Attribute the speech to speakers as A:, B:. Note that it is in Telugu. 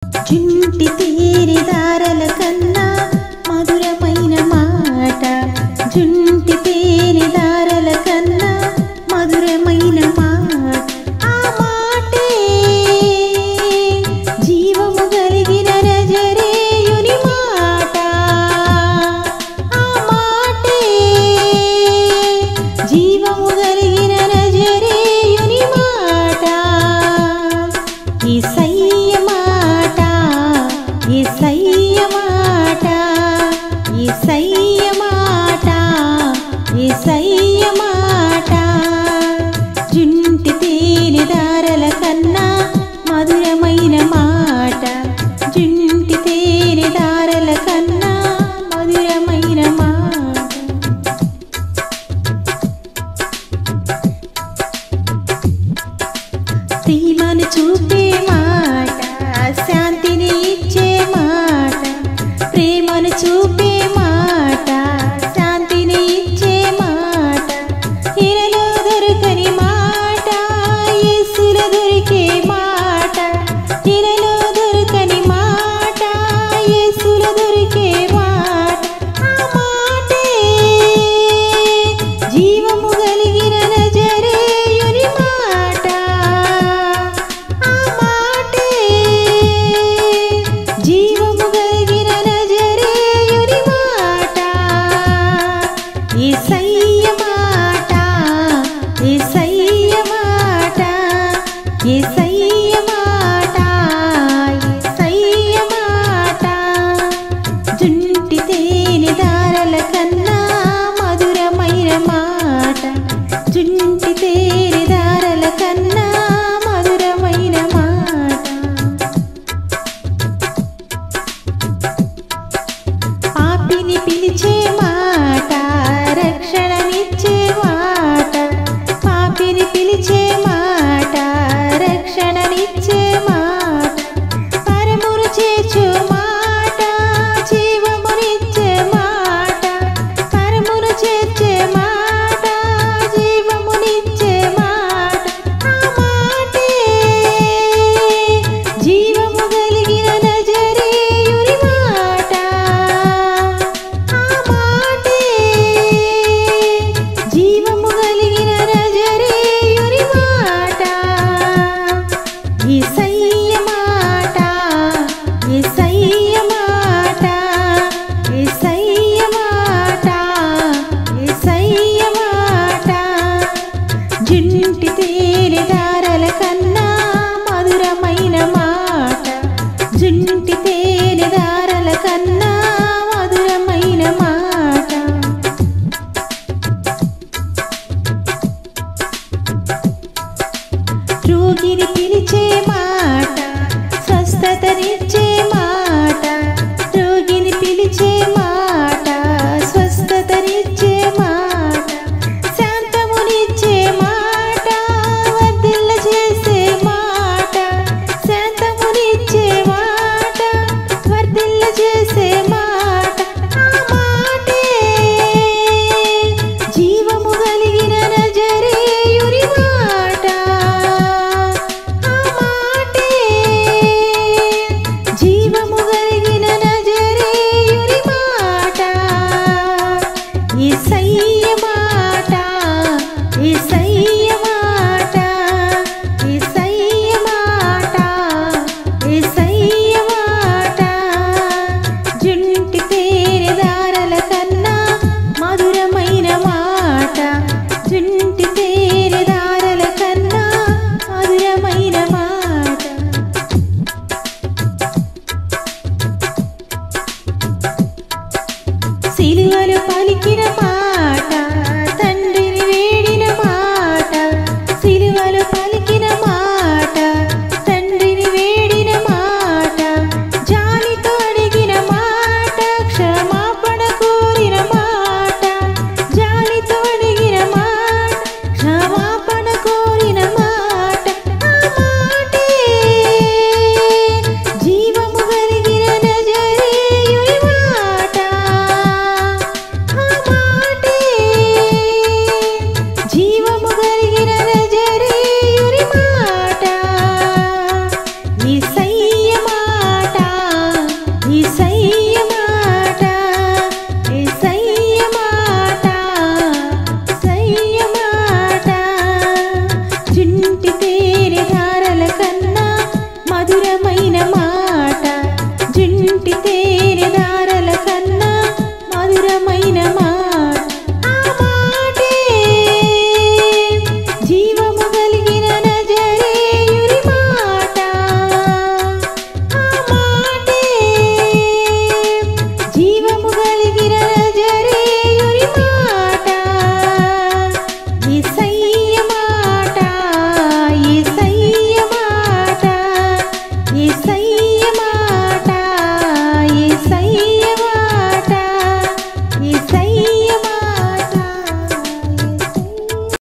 A: చుంటి తేనెదారల కన్నా మధురమైన మాట, చుంటి తేనెదారల కన్నా మధురమైన మాట, ఆ మాటే జీవము కలిగిన నజరేయుని మాట, ఆ మాటే జీవము కలిగిన నజరేయుని మాట, యేసయ్య మాట, యేసయ్య మాట, యేసయ్య మాట, యేసయ్య మాట, చుంటి తేనెదారల కన్నా మధురమైన మాట, చుంటి తేనెదారల కన్నా మధురమైన మాట. ప్రేమను చూపే మాట, శాంతిని ఇచ్చే మాట, ప్రేమను చూపే మాట, శాంతిని ఇచ్చే మాట, ఇరలో దొరకని మాట, యేసులో దొరికే మాట, ఇరలో దొరకని మాట, యేసులో దొరికే మాట, ఆ మాటే జీవము కలిగిన నజరేయుని మాట, ఆ మాటే జీవము కలిగిన నజరేయుని మాట, యేసయ్య మాట, యేసయ్య మాట, యేసయ్య మాట, యేసయ్య మాట, చుంటి తేనెదారల కన్నా మధురమైన మాట, చుంటి తేనెదారల కన్నా మధురమైన మాట. పాపిని పిలిచే మాట, రక్షణనిచ్చే మాట, పాపిని పిలిచే మాట, రక్షణనిచ్చే మాట, పరమును చేర్చు మాట, జీవమునిచ్చే మాట, పరమును చేర్చే మాట, జీవమునిచ్చే మాట, ఆ మాటే జీవము కలిగిన నజరేయుని మాట, ఆ మాటే జీవము కలిగిన నజరేయుని మాట, యేసయ్య మాట, యేసయ్య మాట, యేసయ్య మాట, యేసయ్య మాట, చుంటి తేనెదారల కన్నా మధురమైన మాట, చుంటి తేనెదారల కన్నా మధురమైన మాట. రోగిని పిలిచే మాట, స్వస్థతనిచ్చే